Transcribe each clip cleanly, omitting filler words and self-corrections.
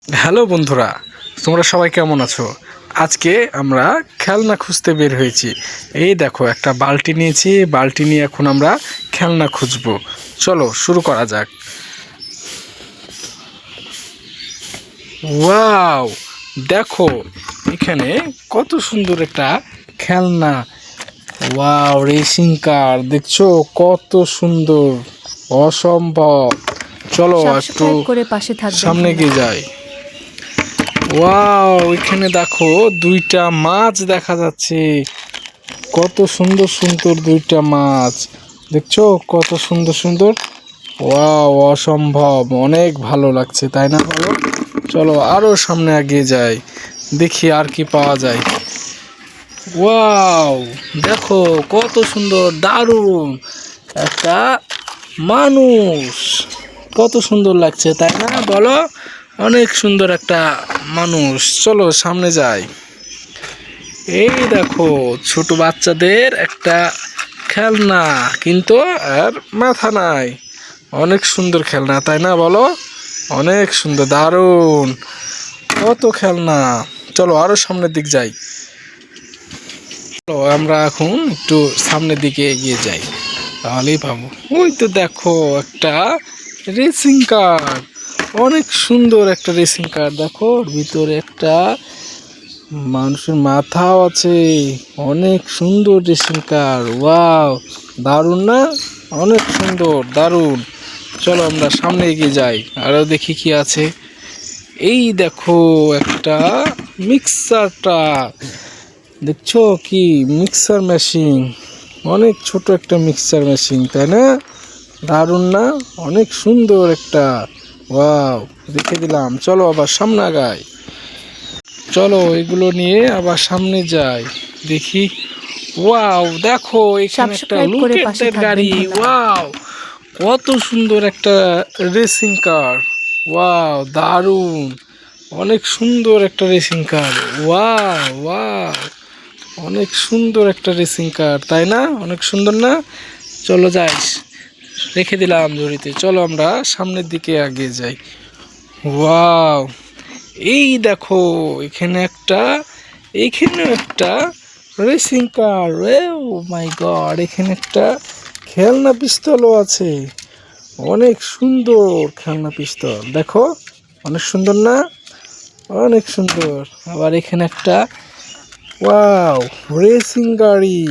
Hello বন্ধুরা, তোমরা সবাই কেমন আছো? আজকে আমরা খেলনা খুঁজতে বের হয়েছি। এই দেখো, একটা বালতি নিয়েছি, বালতি নিয়ে এখন আমরা খেলনা খুঁজবো। চলো শুরু করা যাক। ওয়াও, দেখো এখানে কত সুন্দর একটা খেলনা। ওয়াও, রেসিং কার দেখছো কত সুন্দর, অসম্ভব। চলো একটু সাবস্ক্রাইব করে পাশে থাকবেন সামনে ধন্যবাদ। গিয়ে যাই। ওয়াও, এখানে দেখো দুইটা মাছ দেখা যাচ্ছে। কত সুন্দর সুন্দর দুইটা মাছ, দেখছো কত সুন্দর সুন্দর। ওয়াও, অসম্ভব, অনেক ভালো লাগছে তাই না বলো? চলো আরো সামনে এগিয়ে যাই, দেখি আর কি পাওয়া যায়। ওয়াও, দেখো কত সুন্দর, দারুণ একটা মানুষ। কত সুন্দর লাগছে তাই না বলো? অনেক সুন্দর একটা মানুষ। চলো সামনে যাই। এই দেখো ছোট বাচ্চাদের একটা খেলনা, কিন্তু আর মাথা নাই। অনেক সুন্দর খেলনা তাই না বলো? অনেক সুন্দর, দারুণ, কত খেলনা। চলো আরো সামনের দিক যাই। চলো আমরা এখন একটু সামনের দিকে এগিয়ে যাই, তাহলেই পাবো। ওই তো দেখো একটা রেসিং কার, অনেক সুন্দর একটা রেসিং কার। দেখো ওর ভিতরে একটা মানুষের মাথাও আছে। অনেক সুন্দর রেসিং কার। ওয়াও, দারুণ না? অনেক সুন্দর, দারুণ। চলো আমরা সামনে এগিয়ে যাই, আরো দেখি কি আছে। এই দেখো একটা মিক্সারটা, দেখছো কি মিক্সার মেশিন। অনেক ছোট একটা মিক্সার মেশিন তাই না? দারুণ না? অনেক সুন্দর একটা। ওয়াও, রেখে দিলাম। চলো আবার সামনে আগাই। চলো এগুলো নিয়ে আবার সামনে যাই, দেখি। ওয়াও, দেখো এখানে একটা সাবস্ক্রাইব করে পাশে লুকেটের থাকবেন গাড়ি। ধন্যবাদ। ওয়াও, কত সুন্দর একটা রেসিং কার। ওয়াও, দারুণ, অনেক সুন্দর একটা রেসিং কার। ওয়াও ওয়াও, অনেক সুন্দর একটা রেসিং কার তাই না? অনেক সুন্দর না? চলো যাই, রেখে দিলাম ঝুড়িতে। চলো আমরা সামনের দিকে এগিয়ে যাই। ওয়াও, এই দেখো এখানে একটা রেসিং কার। ও মাই গড, এখানে একটা খেলনা পিস্তলও আছে। অনেক সুন্দর খেলনা পিস্তল, দেখো অনেক সুন্দর না? অনেক সুন্দর। আবার এখানে একটা, ওয়াও, রেসিং গাড়ি,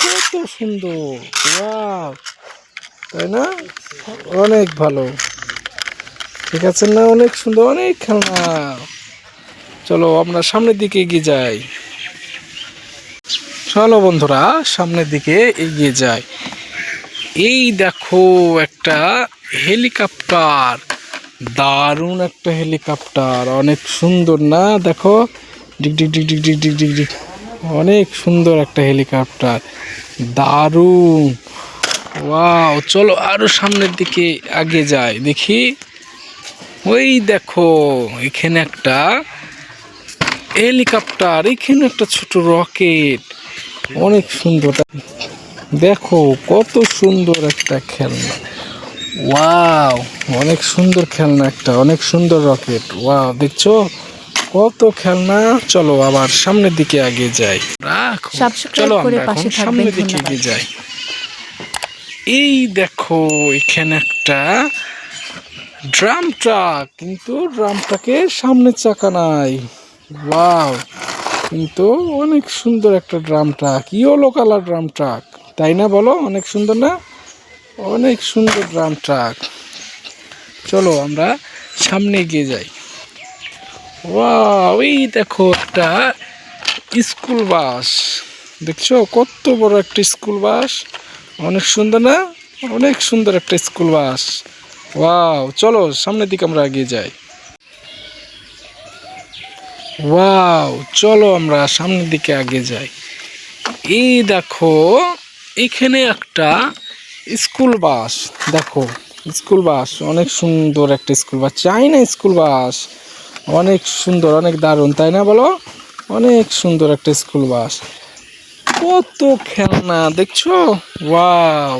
কত সুন্দর। ওয়াও, তাই না? অনেক ভালো, ঠিক আছে না? অনেক সুন্দর, অনেক খেলনা। চলো আমরা সামনের দিকে এগিয়ে যাই। চলো বন্ধুরা সামনের দিকে এগিয়ে যাই। এই দেখো একটা হেলিকপ্টার, দারুণ একটা হেলিকপ্টার, অনেক সুন্দর না? দেখো, ডিগ ডিগ ডিগ ডিগ ডিগ ডিগ ডিগ ডিগ, অনেক সুন্দর একটা হেলিকপ্টার, দারুণ। ওয়াও, চলো আরো সামনের দিকে আগে যাই, দেখি। ওই দেখো এখানে একটা হেলিকপ্টার, এখানে একটা ছোট রকেট, অনেক সুন্দর। দেখো কত সুন্দর একটা খেলনা। ওয়াও, অনেক সুন্দর খেলনা একটা, অনেক সুন্দর রকেট। ওয়াও, দেখছো কত খেলনা। চলো আবার সামনের দিকে এগিয়ে যাই। রাখো, সাবস্ক্রাইব চলো করে আমরা এখন পাশে থাকবেন সামনের দিকে ধন্যবাদ। এগিয়ে যাই। এই দেখো এখানে একটা ড্রাম ট্রাক, কিন্তু ড্রাম ট্রাকের সামনের চাকা নাই। ওয়াও, কিন্তু অনেক সুন্দর একটা drum truck, yellow colour drum truck তাই না বলো? অনেক সুন্দর না? অনেক সুন্দর ড্রাম ট্রাক। চলো আমরা সামনে এগিয়ে যাই। ওয়াও, এই দেখো একটা স্কুল বাস, দেখছো কত বড় একটা স্কুল বাস। অনেক সুন্দর না? অনেক সুন্দর একটা স্কুল বাস। ওয়াও, চলো সামনের দিকে আমরা এগিয়ে যাই। ওয়াও, চলো আমরা সামনের দিকে এগিয়ে যাই। এই দেখো এখানে একটা স্কুল বাস, দেখো স্কুল বাস, অনেক সুন্দর একটা স্কুল বাস, চাইনা স্কুল বাস। অনেক সুন্দর, অনেক দারুণ তাই না বলো? অনেক সুন্দর একটা স্কুল বাস, কত খেলনা দেখছো। ওয়াও,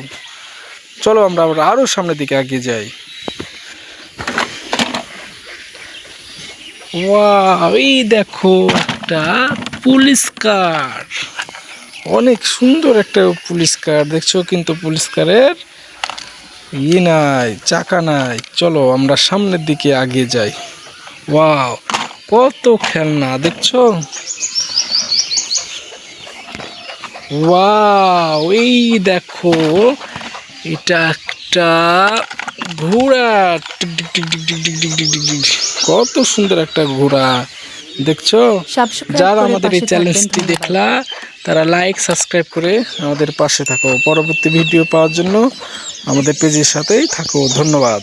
চলো আমরা আরো সামনের দিকে এগিয়ে যাই। ওয়াও, এই দেখো একটা পুলিশ কার, অনেক সুন্দর একটা পুলিশ কার দেখছো, কিন্তু পুলিশ কারের নাই, চাকা নাই। চলো আমরা সামনের দিকে এগিয়ে যাই। ওয়াও, কত খেলনা দেখছো। ওয়াও, এই দেখো এটা একটা ঘোড়া, tick tick tick tick tick tick tick tick tick tick. কত সুন্দর একটা ঘোড়া দেখছো। যারা আমাদের এই চ্যালেঞ্জটি দেখলা তারা লাইক সাবস্ক্রাইব করে আমাদের পাশে থাকো। পরবর্তী ভিডিও পাওয়ার জন্য আমাদের পেজের সাথেই থাকো। ধন্যবাদ।